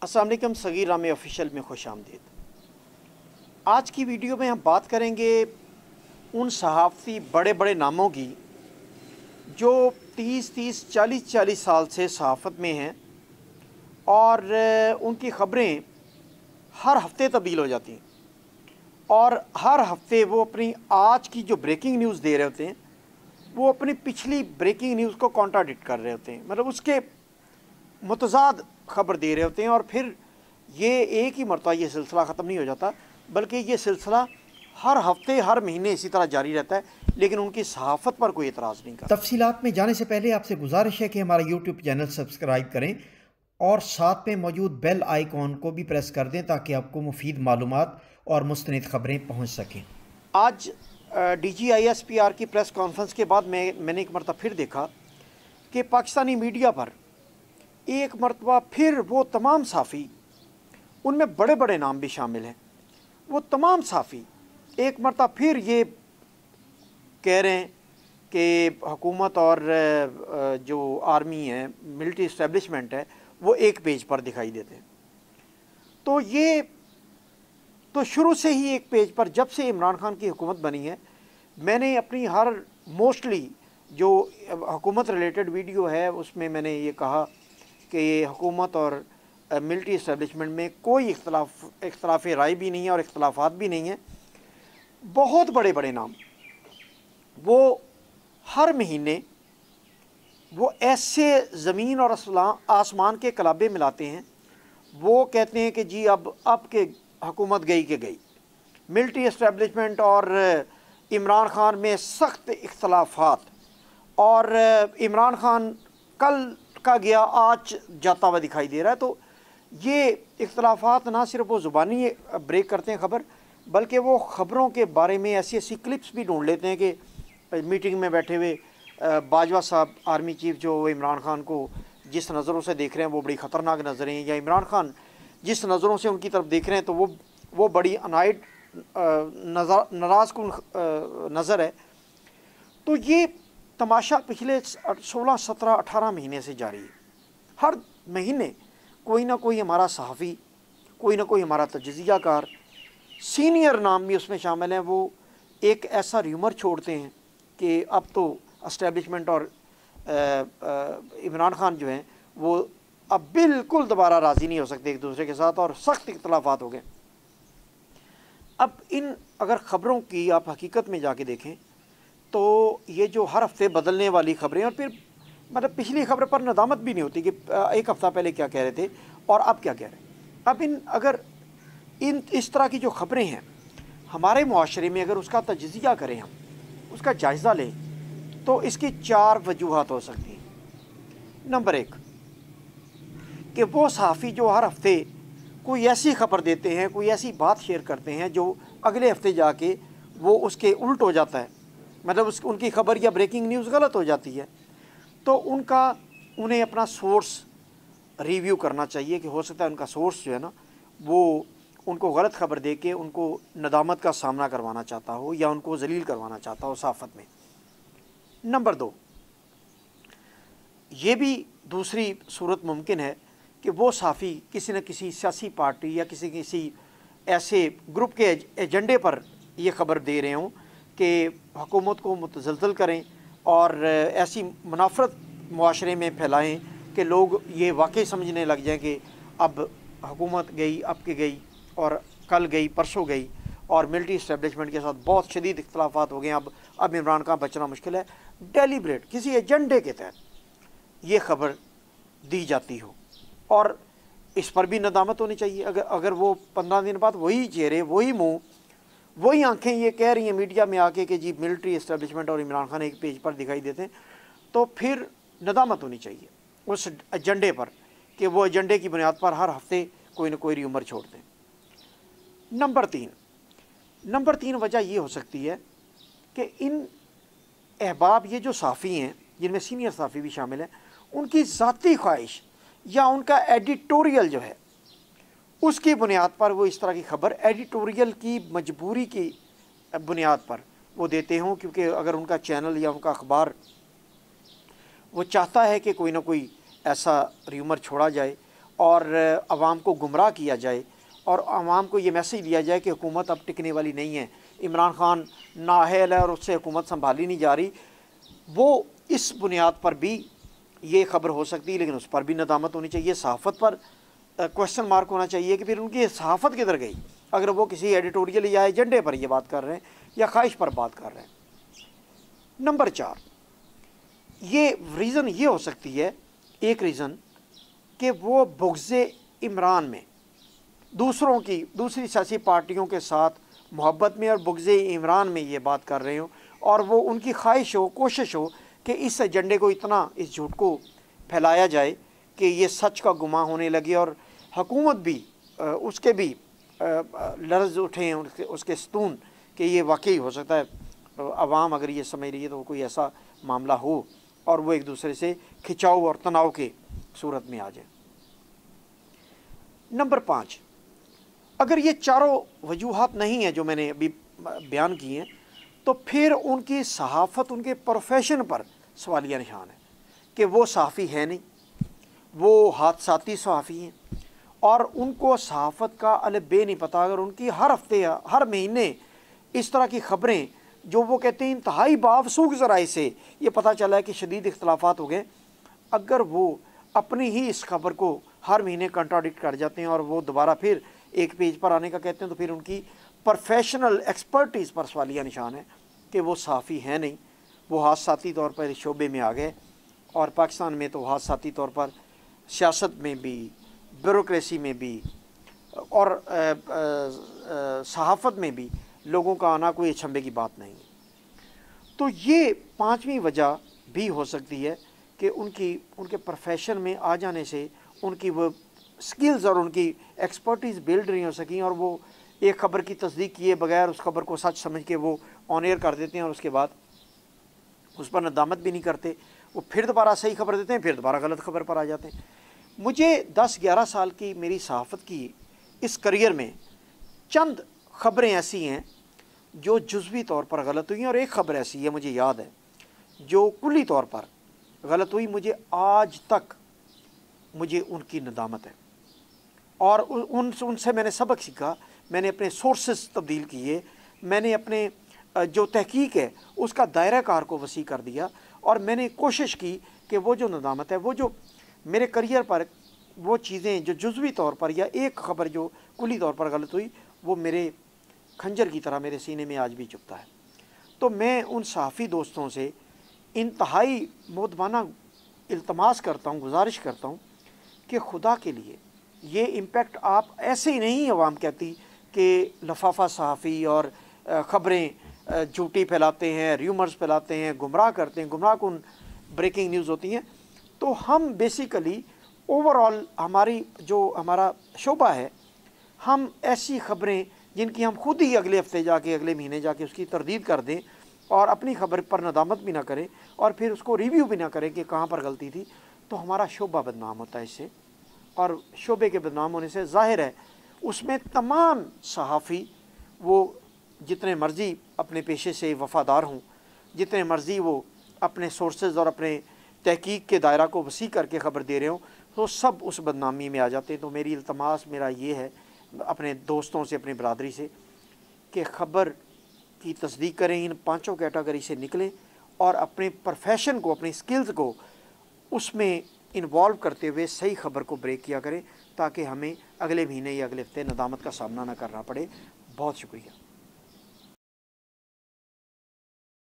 अस्सलाम वालेकुम, सगीर रामे ऑफिशियल में खुश आमदीद। आज की वीडियो में हम बात करेंगे उन सहाफ़ी बड़े बड़े नामों की जो 30-30, 40-40 साल से सहाफ़त में हैं और उनकी ख़बरें हर हफ्ते तब्दील हो जाती हैं और हर हफ्ते वो अपनी आज की जो ब्रेकिंग न्यूज़ दे रहे होते हैं वो अपनी पिछली ब्रेकिंग न्यूज़ को कॉन्ट्राडिक्ट कर रहे होते हैं, मतलब उसके मुतज़ाद ख़बर दे रहे होते हैं। और फिर ये एक ही मरतबा ये सिलसिला ख़त्म नहीं हो जाता, बल्कि ये सिलसिला हर हफ्ते हर महीने इसी तरह जारी रहता है, लेकिन उनकी सहाफ़त पर कोई एतराज़ नहीं करता। तफसीलात में जाने से पहले आपसे गुजारिश है कि हमारा यूट्यूब चैनल सब्सक्राइब करें और साथ में मौजूद बेल आइकॉन को भी प्रेस कर दें ताकि आपको मुफीद मालूमात और मुस्तनिद ख़बरें पहुँच सकें। आज DGISPR की प्रेस कॉन्फ्रेंस के बाद मैंने एक मरतबा फिर देखा कि पाकिस्तानी मीडिया पर एक मरतबा फिर वो तमाम साफ़ी, उनमें बड़े बड़े नाम भी शामिल हैं, वो तमाम साफ़ी एक मरतबा फिर ये कह रहे हैं कि हुकूमत और जो आर्मी है, मिलिट्री इस्टेब्लिशमेंट है, वो एक पेज पर दिखाई देते हैं। तो ये तो शुरू से ही एक पेज पर, जब से इमरान खान की हुकूमत बनी है, मैंने अपनी हर मोस्टली जो हुकूमत रिलेटेड वीडियो है उसमें मैंने ये कहा कि ये हुकूमत और मिलिट्री इस्टेब्लिशमेंट में कोई इख्तलाफ राय भी नहीं है और इख्तलाफात भी नहीं है। बहुत बड़े बड़े नाम वो हर महीने वो ऐसे ज़मीन और आसमान के कलाबे मिलाते हैं। वो कहते हैं कि जी अब के हुकूमत गई के गई, मिलिट्री इस्टेब्लिशमेंट और इमरान खान में सख्त इख्तलाफात, और इमरान खान कल का गया आज जाता हुआ दिखाई दे रहा है। तो ये इख्तलाफात ना सिर्फ वो ज़ुबानी ब्रेक करते हैं ख़बर, बल्कि वो ख़बरों के बारे में ऐसी ऐसी क्लिप्स भी ढूंढ लेते हैं कि मीटिंग में बैठे हुए बाजवा साहब आर्मी चीफ जो इमरान खान को जिस नज़रों से देख रहे हैं वो बड़ी ख़तरनाक नज़रें हैं, या इमरान खान जिस नज़रों से उनकी तरफ देख रहे हैं तो वो बड़ी अनाइट नाराज़ कुन नज़र है। तो ये तमाशा पिछले 16, 17, 18 महीने से जारी है। हर महीने कोई ना कोई हमारा सहाफ़ी, कोई ना कोई हमारा तजज़ियाकार, सीनियर नाम भी उसमें शामिल हैं, वो एक ऐसा र्यूमर छोड़ते हैं कि अब तो एस्टेब्लिशमेंट और इमरान खान जो हैं वो अब बिल्कुल दोबारा राज़ी नहीं हो सकते एक दूसरे के साथ और सख्त इख्तलाफात हो गए। अब इन अगर ख़बरों की आप हकीकत में जाके देखें तो ये जो हर हफ्ते बदलने वाली ख़बरें, और फिर मतलब पिछली ख़बर पर नदामत भी नहीं होती कि एक हफ़्ता पहले क्या कह रहे थे और अब क्या कह रहे हैं। अब अगर इस तरह की जो ख़बरें हैं हमारे मुआशरे में, अगर उसका तजज़िया करें, हम उसका जायज़ा लें, तो इसकी 4 वजूहात हो सकती हैं। नंबर 1 कि वो सहाफ़ी जो हर हफ्ते कोई ऐसी ख़बर देते हैं, कोई ऐसी बात शेयर करते हैं जो अगले हफ्ते जाके वो उसके उल्ट हो जाता है, मतलब उनकी ख़बर या ब्रेकिंग न्यूज़ गलत हो जाती है। तो उन्हें अपना सोर्स रिव्यू करना चाहिए कि हो सकता है उनका सोर्स जो है ना वो उनको गलत ख़बर दे के उनको नदामत का सामना करवाना चाहता हो या उनको जलील करवाना चाहता हो सहाफ़त में। नंबर 2, ये भी दूसरी सूरत मुमकिन है कि वो सहाफ़ी किसी न किसी सियासी पार्टी या किसी ऐसे ग्रुप के एजेंडे पर ये ख़बर दे रहे हों कि हुकूमत को मुतज़लज़ल करें और ऐसी मुनाफ़रत मुआशरे में फैलाएं कि लोग ये वाकई समझने लग जाएं कि अब हुकूमत गई, अब के गई, और कल गई, परसों गई, और मिलिट्री इस्टेब्लिशमेंट के साथ बहुत शदीद इख्तलाफात हो गए, अब इमरान खान बचना मुश्किल है। डेलिब्रेट किसी एजेंडे के तहत ये ख़बर दी जाती हो और इस पर भी नदामत होनी चाहिए। अगर वो 15 दिन बाद वही चेहरे, वही मुँह, वही आंखें ये कह रही हैं मीडिया में आके कि जी मिलिट्री इस्टेब्लिशमेंट और इमरान खान एक पेज पर दिखाई देते हैं, तो फिर नदामत होनी चाहिए उस एजेंडे पर कि वो एजेंडे की बुनियाद पर हर हफ्ते कोई ना कोई र्यूमर छोड़ते हैं। नंबर तीन वजह ये हो सकती है कि इन अहबाब, ये जो साफ़ी हैं जिनमें सीनियर साफ़ी भी शामिल हैं, उनकी ज़ाती ख्वाहिश या उनका एडिटोरियल जो है उसकी बुनियाद पर वो इस तरह की ख़बर एडिटोरियल की मजबूरी की बुनियाद पर वो देते हों, क्योंकि अगर उनका चैनल या उनका अखबार वो चाहता है कि कोई ना कोई ऐसा र्यूमर छोड़ा जाए और आवाम को गुमराह किया जाए और आवाम को ये मैसेज दिया जाए कि हुकूमत अब टिकने वाली नहीं है, इमरान खान नाअहल है और उससे हुकूमत संभाली नहीं जा रही, वो इस बुनियाद पर भी ये ख़बर हो सकती है। लेकिन उस पर भी नदामत होनी चाहिए। सहाफ़त पर क्वेश्चन मार्क होना चाहिए कि फिर उनकी सहाफ़त किधर गई, अगर वो किसी एडिटोरियल या एजेंडे पर ये बात कर रहे हैं या ख्वाहिश पर बात कर रहे हैं। नंबर 4, ये रीज़न ये हो सकती है, एक रीज़न कि वो बुग़्ज़े इमरान में दूसरों की, दूसरी सियासी पार्टियों के साथ मोहब्बत में और बुग़्ज़े इमरान में ये बात कर रहे हो और वो उनकी ख्वाहिश हो, कोशिश हो कि इस एजेंडे को इतना, इस झूठ को फैलाया जाए कि ये सच का गुमा होने लगे और हुकूमत भी उसके भी लर्ज़ उठें, उसके सतून कि ये वाकई हो सकता है आवाम अगर ये समझ रही है तो कोई ऐसा मामला हो और वो एक दूसरे से खिंचाव और तनाव के सूरत में आ जाए। नंबर 5, अगर ये चारों वजूहात नहीं है जो मैंने अभी बयान किए हैं, तो फिर उनकी सहाफ़त, उनके प्रोफेशन पर सवालिया निशान है कि वो सहाफ़ी है नहीं, वो हादसाती सहाफ़ी हैं और उनको सहाफ़त का अलबे नहीं पता। अगर उनकी हर हफ्ते हर महीने इस तरह की ख़बरें जो वो कहते हैं इंतहाई बावसूख ज़राए से ये पता चला है कि शदीद इख्तलाफात हो गए, अगर वो अपनी ही इस खबर को हर महीने कंट्राडिक्ट कर जाते हैं और वो दोबारा फिर एक पेज पर आने का कहते हैं, तो फिर उनकी प्रोफेशनल एक्सपर्टीज़ पर सवालिया निशान है कि वो सहाफ़ी हैं नहीं, वो हादसाती तौर पर इस शोबे में आ गए। और पाकिस्तान में तो हादसाती तौर पर सियासत में भी, ब्यूरोक्रेसी में भी और सहाफ़त में भी लोगों का आना कोई अचंभे की बात नहीं है। तो ये 5वीं वजह भी हो सकती है कि उनके प्रोफेशन में आ जाने से उनकी वो स्किल्स और उनकी एक्सपर्टीज़ बिल्ड नहीं हो सकी और वो एक ख़बर की तस्दीक किए बगैर उस खबर को सच समझ के वो ऑन एयर कर देते हैं और उसके बाद उस पर नदामत भी नहीं करते। वो फिर दोबारा सही खबर देते हैं, फिर दोबारा गलत खबर पर आ जाते हैं। मुझे 10-11 साल की मेरी सहाफ़त की इस करियर में चंद ख़बरें ऐसी हैं जो जुज़वी तौर पर गलत हुई हैं और एक ख़बर ऐसी है मुझे याद है जो कुल्ली तौर पर गलत हुई। मुझे आज तक मुझे उनकी नदामत है और उनसे मैंने सबक सीखा, मैंने अपने सोर्सेस तब्दील किए, मैंने अपने जो तहकीक है उसका दायरा कार को वसी कर दिया और मैंने कोशिश की कि वो जो नदामत है, वो जो मेरे करियर पर वो चीज़ें जो जुज़वी तौर पर या एक ख़बर जो कुली तौर पर गलत हुई, वो मेरे खंजर की तरह मेरे सीने में आज भी चुभता है। तो मैं उन सहाफ़ी दोस्तों से इंतहाई मोहब्बाना इल्तमास करता हूँ, गुजारिश करता हूँ कि खुदा के लिए ये इम्पेक्ट आप ऐसे ही नहीं आवाम कहती कि लफाफा सहाफ़ी और ख़बरें झूठी फैलाते हैं, र्यूमर्स फैलाते हैं, गुमराह करते हैं, गुमराहकुन ब्रेकिंग न्यूज़ होती हैं। तो हम बेसिकली ओवरऑल हमारा शोबा है, हम ऐसी ख़बरें जिनकी हम खुद ही अगले हफ्ते जाके, अगले महीने जाके उसकी तरदीद कर दें और अपनी ख़बर पर नदामत भी ना करें और फिर उसको रिव्यू भी ना करें कि कहाँ पर गलती थी, तो हमारा शोबा बदनाम होता है इससे। और शोबे के बदनाम होने से ज़ाहिर है उसमें तमाम सहाफ़ी वो जितने मर्ज़ी अपने पेशे से वफ़ादार हों, जितने मर्ज़ी वो अपने सोर्सेज़ और अपने तहकीक के दायरा को वसी करके ख़बर दे रहे हों, तो सब उस बदनामी में आ जाते हैं। तो मेरी इल्तमास मेरा ये है अपने दोस्तों से, अपनी बरादरी से, कि ख़बर की तस्दीक करें, इन 5 कैटेगरी से निकलें और अपने प्रोफेशन को, अपनी स्किल्स को उसमें इन्वॉल्व करते हुए सही ख़बर को ब्रेक किया करें ताकि हमें अगले महीने या अगले हफ्ते नदामत का सामना ना करना पड़े। बहुत शुक्रिया।